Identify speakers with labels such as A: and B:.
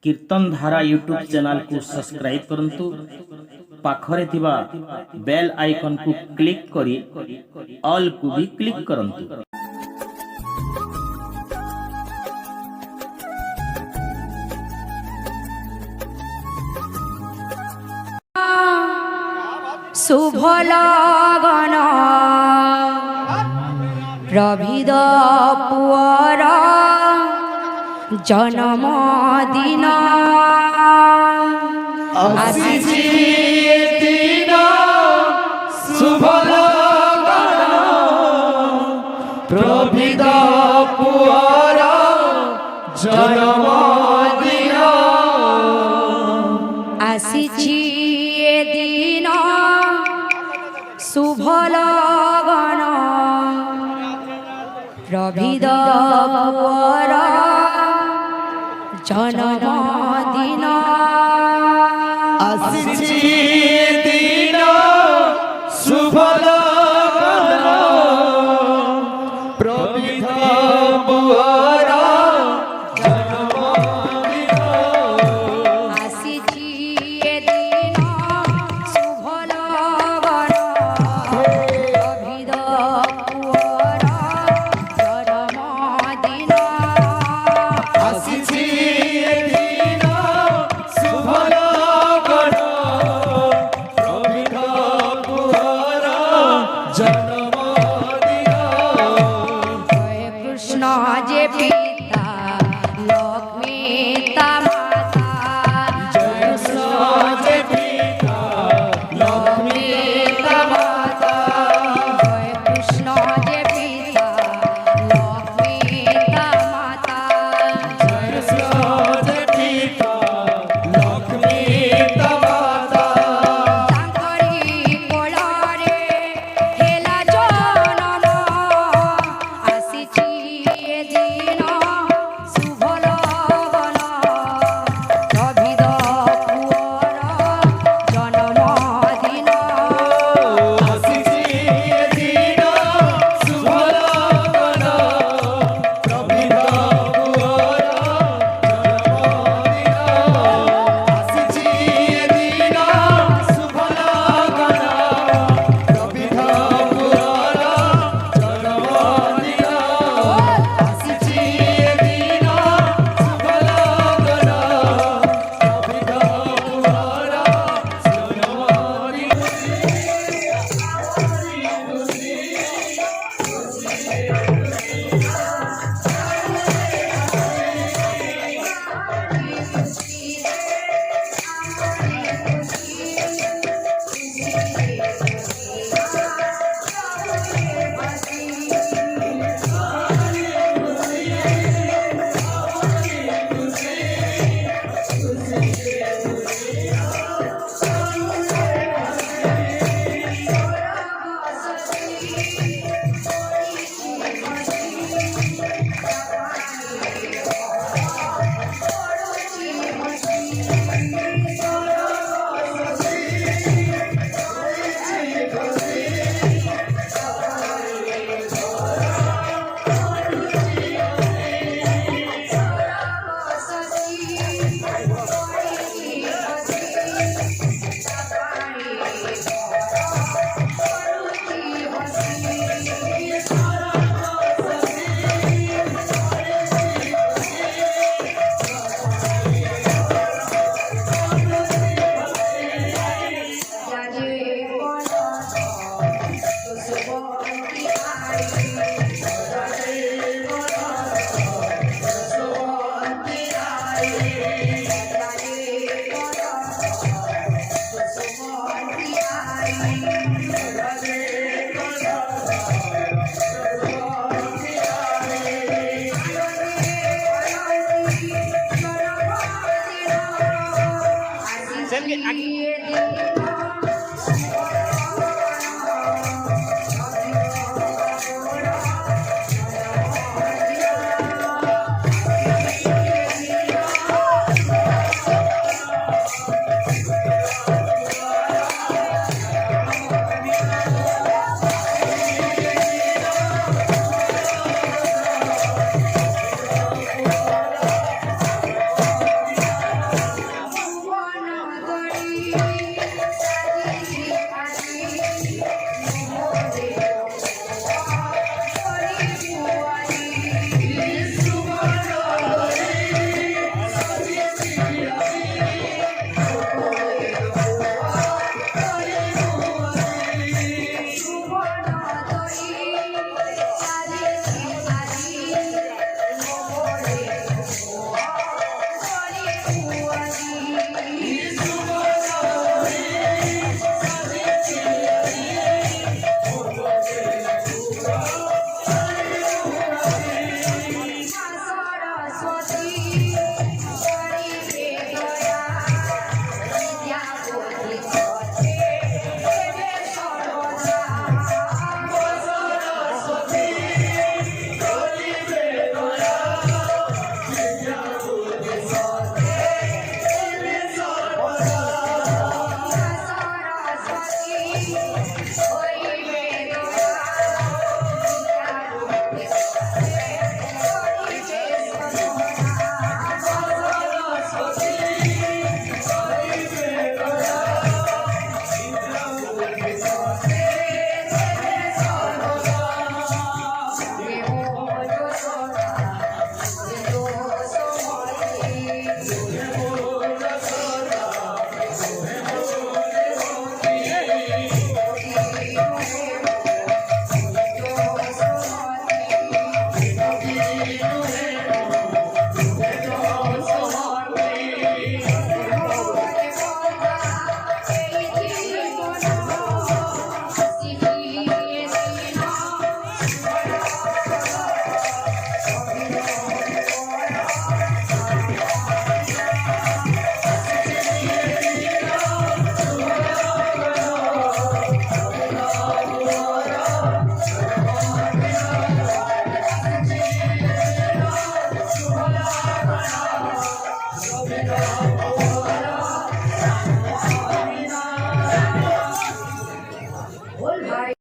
A: कीर्तन धारा YouTube channel को सब्सक्राइब करंतु पाखरे थिबा बेल आइकन को क्लिक करी ऑल को भी क्लिक करंतु।
B: शुभ लगन प्रभिद पुअर जन्मदिन
C: आसीछि दिन शुभ लगन प्रभिद पुअर जन्मदिन
B: आसीछि दिन शुभ लगन प्रभिद पुअर जन्मदिन
C: आसीछि दिन शुभ लगन प्रभिद पुअर जन्मदिन
B: आसीछि दिन शुभ लगन प्रभिद पुअर जन्मदिन
C: आसीछि दिन शुभ लगन प्रभिद पुअर जन्मदिन
B: जय कृष्ण जे पिता लक्ष्मी ता माता
C: जय कृष्ण जे पिता लक्ष्मी ता माता
B: जय कृष्ण जे पिता लक्ष्मी ता माता
C: जय कृष्ण जे पिता लक्ष्मी ता माता
B: तांकरी कोलारे हेला जनम आसीछि दिन शुभ लगन प्रभिद पुअर जन्मदिन
C: आसीछि दिन शुभ लगन प्रभिद पुअर जन्मदिन आसीछि दिन शुभ लगन प्रभिद पुअर जन्मदिन आसीछि दिन शुभ लगन प्रभिद पुअर जन्मदिन
B: आसीछि दिन